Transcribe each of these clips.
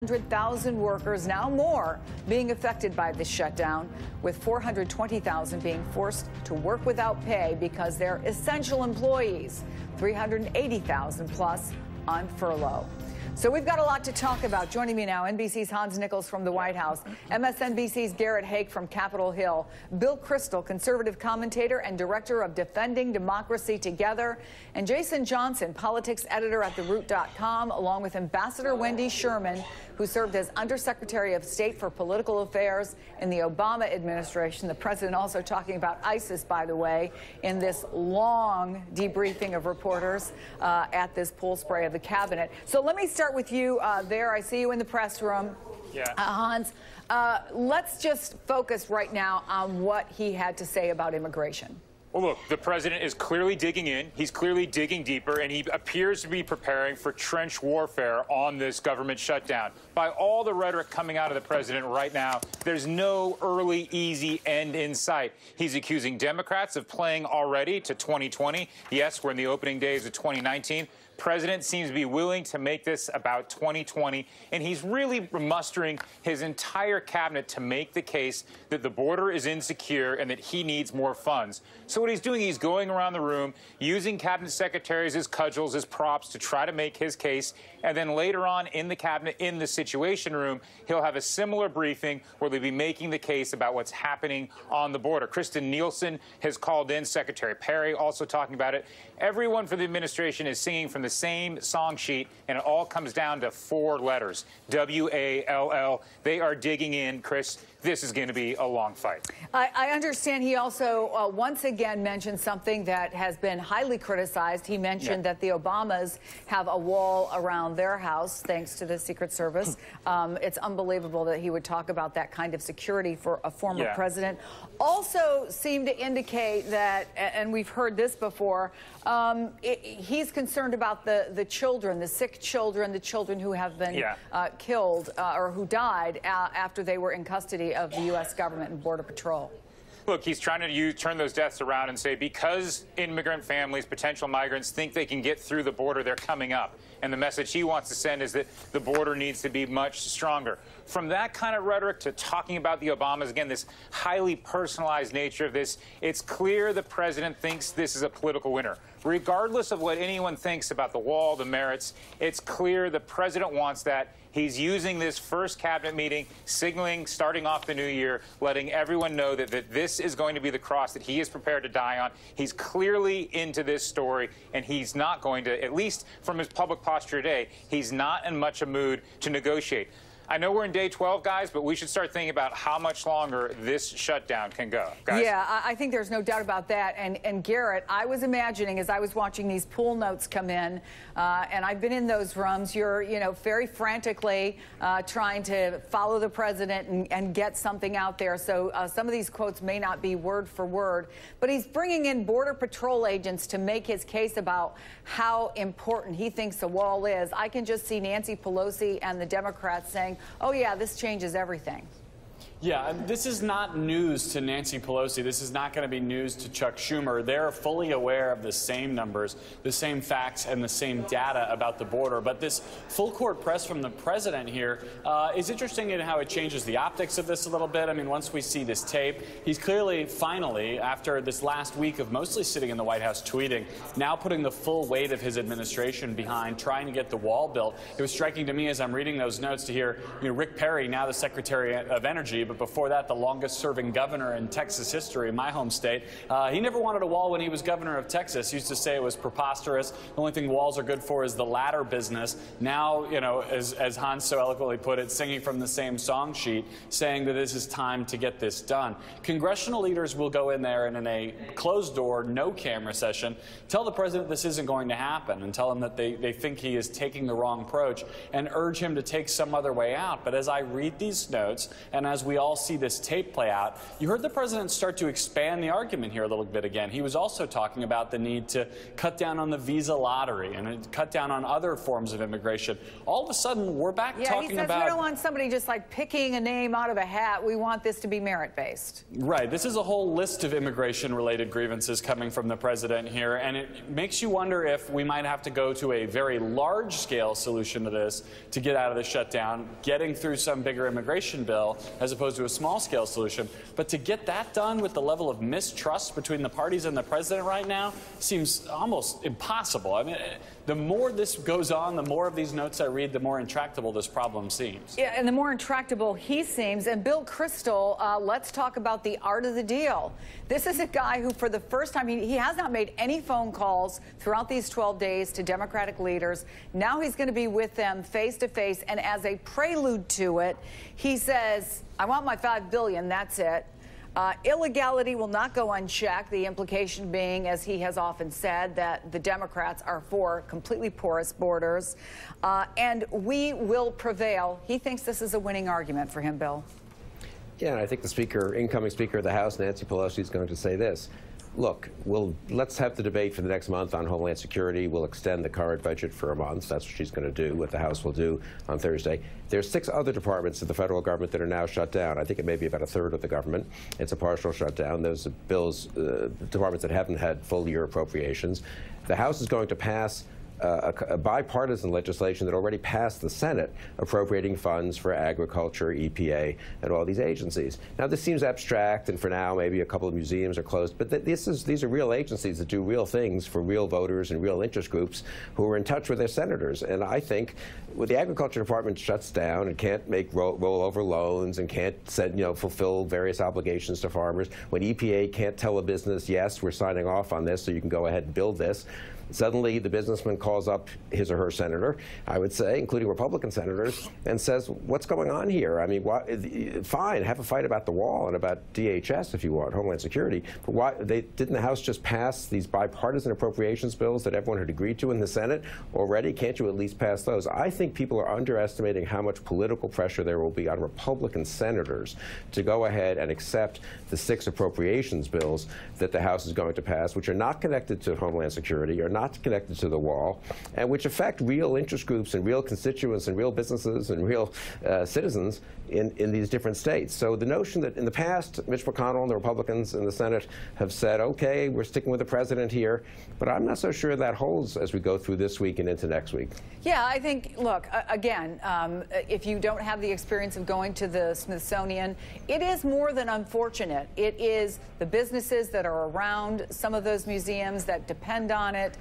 100,000 workers, now more, being affected by this shutdown, with 420,000 being forced to work without pay because they're essential employees, 380,000 plus on furlough. So we've got a lot to talk about. Joining me now, NBC's Hans Nichols from the White House, MSNBC's Garrett Haake from Capitol Hill, Bill Kristol, conservative commentator and director of Defending Democracy Together, and Jason Johnson, politics editor at TheRoot.com, along with Ambassador Wendy Sherman, who served as Undersecretary of State for Political Affairs in the Obama administration. The president also talking about ISIS, by the way, in this long debriefing of reporters at this pool spray of the cabinet. So let me start with you there. I see you in the press room. Yeah. Hans, let's just focus right now on what he had to say about immigration. Well, look, the president is clearly digging in. He's clearly digging deeper, and he appears to be preparing for trench warfare on this government shutdown. By all the rhetoric coming out of the president right now, there's no early, easy end in sight. He's accusing Democrats of playing already to 2020. Yes, we're in the opening days of 2019. President seems to be willing to make this about 2020, and he's really mustering his entire cabinet to make the case that the border is insecure and that he needs more funds. So what he's doing, he's going around the room, using cabinet secretaries as cudgels, as props to try to make his case, and then later on in the cabinet, in the Situation Room, he'll have a similar briefing where they'll be making the case about what's happening on the border. Kristen Nielsen has called in, Secretary Perry also talking about it. Everyone for the administration is singing from the same song sheet, and it all comes down to 4 letters, W-A-L-L. They are digging in, Chris. This is going to be a long fight. I understand he also once again mentioned something that has been highly criticized. He mentioned that the Obamas have a wall around their house, thanks to the Secret Service. It's unbelievable that he would talk about that kind of security for a former president. Also seemed to indicate that, and we've heard this before, he's concerned about the children, the sick children, the children who have been killed or who died after they were in custody of the U.S. government and Border Patrol. Look, he's trying to turn those deaths around and say because immigrant families, potential migrants, think they can get through the border, they're coming up. And the message he wants to send is that the border needs to be much stronger. From that kind of rhetoric to talking about the Obamas, again, this highly personalized nature of this, it's clear the president thinks this is a political winner. Regardless of what anyone thinks about the wall, the merits, it's clear the president wants that. He's using this first cabinet meeting, signaling, starting off the new year, letting everyone know that this is going to be the cross that he is prepared to die on. He's clearly into this story, and he's not going to, at least from his public posture today, he's not in much a mood to negotiate. I know we're in day 12, guys, but we should start thinking about how much longer this shutdown can go. Guys? Yeah, I think there's no doubt about that. And Garrett, I was imagining as I was watching these pool notes come in, and I've been in those rooms, you're, very frantically trying to follow the president and get something out there. So some of these quotes may not be word for word, but he's bringing in Border Patrol agents to make his case about how important he thinks the wall is. I can just see Nancy Pelosi and the Democrats saying, oh, yeah, this changes everything. Yeah, this is not news to Nancy Pelosi. This is not going to be news to Chuck Schumer. They're fully aware of the same numbers, the same facts, and the same data about the border. But this full-court press from the president here is interesting in how it changes the optics of this a little bit. I mean, once we see this tape, he's clearly, finally, after this last week of mostly sitting in the White House tweeting, now putting the full weight of his administration behind trying to get the wall built. It was striking to me as I'm reading those notes to hear, Rick Perry, now the Secretary of Energy, but before that, the longest-serving governor in Texas history, my home state. He never wanted a wall when he was governor of Texas. He used to say it was preposterous. The only thing walls are good for is the ladder business. Now, as Hans so eloquently put it, singing from the same song sheet, saying that this is time to get this done. Congressional leaders will go in there and in a closed-door, no-camera session, tell the president this isn't going to happen and tell him that they think he is taking the wrong approach and urge him to take some other way out. But as I read these notes, and as we all see this tape play out, you heard the president start to expand the argument here a little bit again. He was also talking about the need to cut down on the visa lottery and cut down on other forms of immigration. All of a sudden, we're back talking about... Yeah, he says we don't want somebody just like picking a name out of a hat. We want this to be merit-based. Right. This is a whole list of immigration-related grievances coming from the president here, and it makes you wonder if we might have to go to a very large-scale solution to this to get out of the shutdown, getting through some bigger immigration bill as opposed to a small-scale solution. But to get that done with the level of mistrust between the parties and the president right now seems almost impossible. I mean, the more this goes on, the more of these notes I read, the more intractable this problem seems. Yeah, and the more intractable he seems. And Bill Kristol, let's talk about the art of the deal. This is a guy who, for the first time, he has not made any phone calls throughout these 12 days to Democratic leaders. Now he's going to be with them face to face. And as a prelude to it, he says, I want my $5 billion. That's it. Illegality will not go unchecked, the implication being, as he has often said, that the Democrats are for completely porous borders, and we will prevail. He thinks this is a winning argument for him, Bill. Yeah, and I think the incoming Speaker of the House, Nancy Pelosi, is going to say this. Look, let's have the debate for the next month on Homeland Security. We'll extend the current budget for a month. That's what she's going to do, what the House will do on Thursday. There's 6 other departments of the federal government that are now shut down. I think it may be about a third of the government. It's a partial shutdown. Those are departments that haven't had full year appropriations. The House is going to pass a bipartisan legislation that already passed the Senate appropriating funds for agriculture, EPA, and all these agencies. Now, this seems abstract, and for now, maybe a couple of museums are closed, but these are real agencies that do real things for real voters and real interest groups who are in touch with their senators. And I think when the Agriculture Department shuts down and can't make rollover loans and can't fulfill various obligations to farmers, when EPA can't tell a business, yes, we're signing off on this so you can go ahead and build this, suddenly the businessman calls up his or her senator, I would say, including Republican senators, and says, what's going on here? I mean, fine, have a fight about the wall and about DHS if you want, Homeland Security, but why didn't the House just pass these bipartisan appropriations bills that everyone had agreed to in the Senate already? Can't you at least pass those? I think people are underestimating how much political pressure there will be on Republican senators to go ahead and accept the 6 appropriations bills that the House is going to pass, which are not connected to Homeland Security, are not connected to the wall, and which affect real interest groups and real constituents and real businesses and real citizens in these different states. So the notion that in the past, Mitch McConnell and the Republicans in the Senate have said, okay, we're sticking with the president here, but I'm not so sure that holds as we go through this week and into next week. Yeah, I think, look, again, if you don't have the experience of going to the Smithsonian, it is more than unfortunate. It is the businesses that are around some of those museums that depend on it,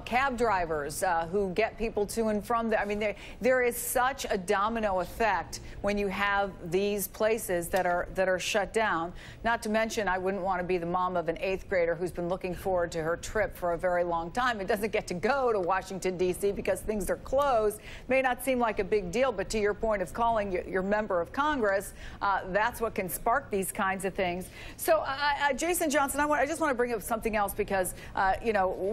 cab drivers who get people to and from there. I mean, there is such a domino effect when you have these places that are shut down. Not to mention, I wouldn't want to be the mom of an 8th grader who's been looking forward to her trip for a very long time and doesn't get to go to Washington, D.C. because things are closed. May not seem like a big deal, but to your point of calling your member of Congress, that's what can spark these kinds of things. So, Jason Johnson, I just want to bring up something else because,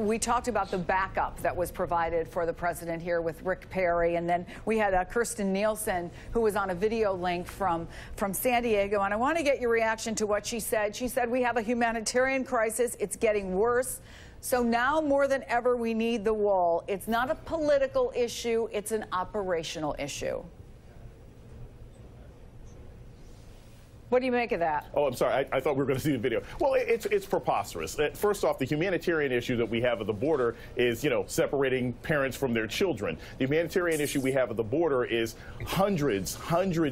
we talked about the backup that was provided for the president here with Rick Perry, and then we had Kirstjen Nielsen, who was on a video link from San Diego, and I want to get your reaction to what she said. She said, we have a humanitarian crisis. It's getting worse. So now more than ever, we need the wall. It's not a political issue. It's an operational issue. What do you make of that? Oh, I'm sorry. I thought we were going to see the video. Well, it's preposterous. First off, the humanitarian issue that we have at the border is, separating parents from their children. The humanitarian issue we have at the border is hundreds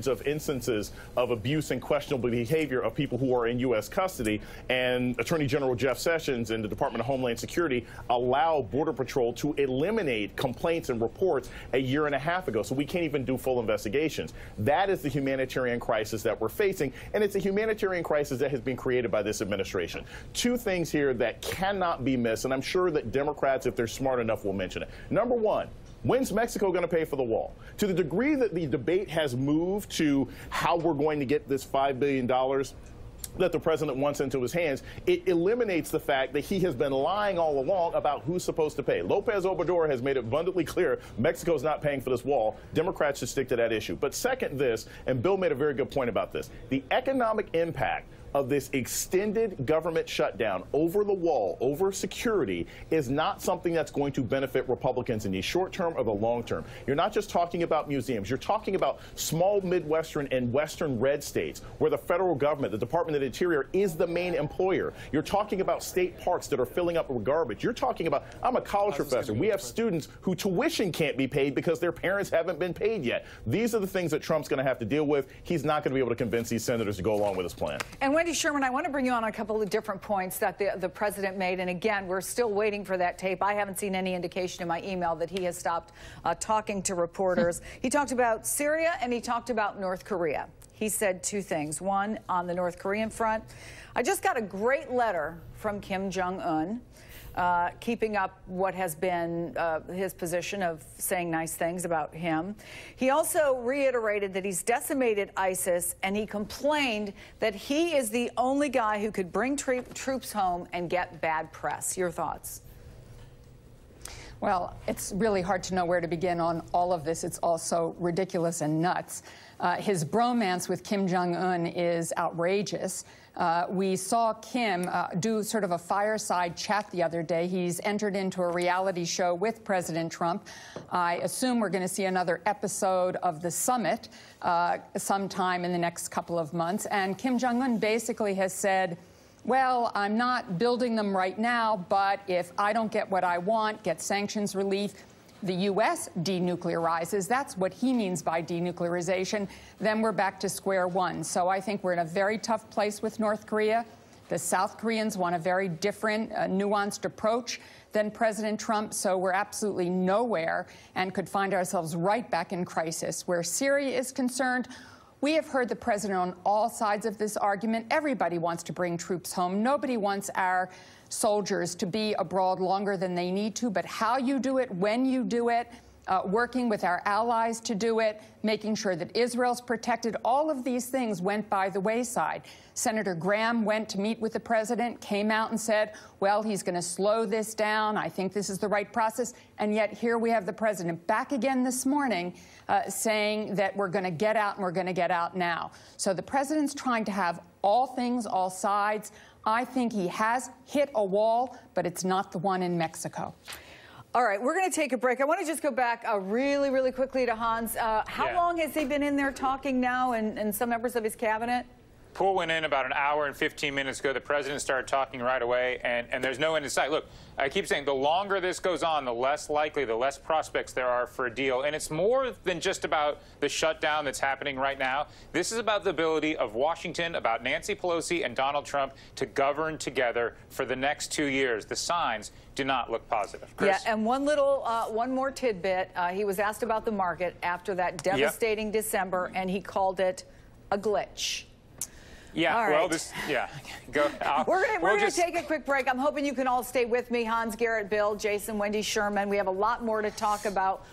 of instances of abuse and questionable behavior of people who are in U.S. custody. And Attorney General Jeff Sessions and the Department of Homeland Security allow Border Patrol to eliminate complaints and reports a year and a half ago. So we can't even do full investigations. That is the humanitarian crisis that we're facing. And it's a humanitarian crisis that has been created by this administration. 2 things here that cannot be missed, and I'm sure that Democrats, if they're smart enough, will mention it. Number one, when's Mexico going to pay for the wall? To the degree that the debate has moved to how we're going to get this $5 billion, that the president wants into his hands, it eliminates the fact that he has been lying all along about who's supposed to pay. Lopez Obrador has made it abundantly clear Mexico's not paying for this wall. Democrats should stick to that issue. But second, this, and Bill made a very good point about this, the economic impact of this extended government shutdown over the wall, over security, is not something that's going to benefit Republicans in the short term or the long term. You're not just talking about museums. You're talking about small Midwestern and Western red states where the federal government, the Department of the Interior, is the main employer. You're talking about state parks that are filling up with garbage. You're talking about, I'm a college professor. We have students who tuition can't be paid because their parents haven't been paid yet. These are the things that Trump's going to have to deal with. He's not going to be able to convince these senators to go along with his plan. And Wendy Sherman, I want to bring you on a couple of different points that the president made. And again, we're still waiting for that tape. I haven't seen any indication in my email that he has stopped talking to reporters. He talked about Syria and he talked about North Korea. He said two things. One, on the North Korean front, I just got a great letter from Kim Jong-un. Keeping up what has been his position of saying nice things about him. He also reiterated that he's decimated ISIS, and he complained that he is the only guy who could bring troops home and get bad press. Your thoughts? Well, it's really hard to know where to begin on all of this. It's also ridiculous and nuts. His bromance with Kim Jong-un is outrageous. We saw Kim do sort of a fireside chat the other day. He's entered into a reality show with President Trump. I assume we're going to see another episode of the summit sometime in the next couple of months. And Kim Jong-un basically has said, well, I'm not building them right now, but if I don't get what I want, get sanctions relief, the U.S. denuclearizes, that's what he means by denuclearization, then we're back to square one. So I think we're in a very tough place with North Korea. The South Koreans want a very different, nuanced approach than President Trump, so we're absolutely nowhere and could find ourselves right back in crisis. Where Syria is concerned, we have heard the president on all sides of this argument. Everybody wants to bring troops home. Nobody wants our soldiers to be abroad longer than they need to, but how you do it, when you do it, working with our allies to do it, making sure that Israel's protected, all of these things went by the wayside. Senator Graham went to meet with the president, came out and said, well, he's going to slow this down. I think this is the right process. And yet here we have the president back again this morning saying that we're going to get out and we're going to get out now. So the president's trying to have all things, all sides. I think he has hit a wall, but it's not the one in Mexico. All right, we're going to take a break. I want to just go back really, really quickly to Hans. How long has he been in there talking now and some members of his cabinet? Poole went in about an hour and 15 minutes ago. The president started talking right away, and there's no end in sight. Look, I keep saying the longer this goes on, the less likely, the less prospects there are for a deal. And it's more than just about the shutdown that's happening right now. This is about the ability of Washington, about Nancy Pelosi and Donald Trump to govern together for the next 2 years. The signs do not look positive. Chris? Yeah, and one more tidbit. He was asked about the market after that devastating December, and he called it a glitch. Yeah, all right. Well, We're going to take a quick break. I'm hoping you can all stay with me. Hans, Garrett, Bill, Jason, Wendy Sherman. We have a lot more to talk about.